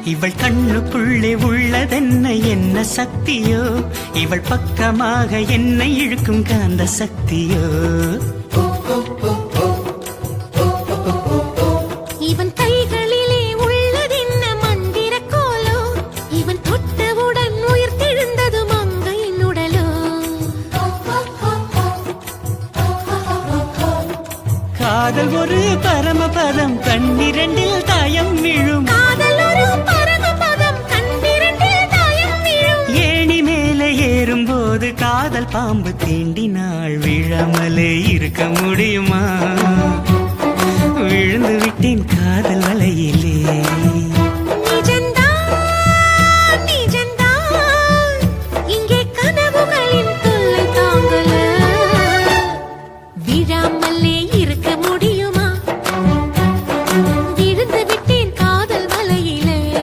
இவள் கண்ணுக்குள்ளே உள்ளதென்ன என்ன சக்தியோ, இவள் பக்கமாக என்னை இழுக்கும் காந்த சக்தியோ. இவன் கைகளிலே உள்ளதென்ன மந்திர கோலோ, இவன் தொட்டவுடன் உயிர் தெழுந்தது மங்கையின் உடலோ. காதல் ஒரு பரமபதம், கண்ணிரண்டில் தாயம் விழும். காதல் ஒரு பரமபதம், கண்ணிரண்டில் தாயம் விழும். ஏணி மேலே ஏறும்போது காதல் பாம்பு தீண்டினாள், விழாமலே இருக்க முடியுமா?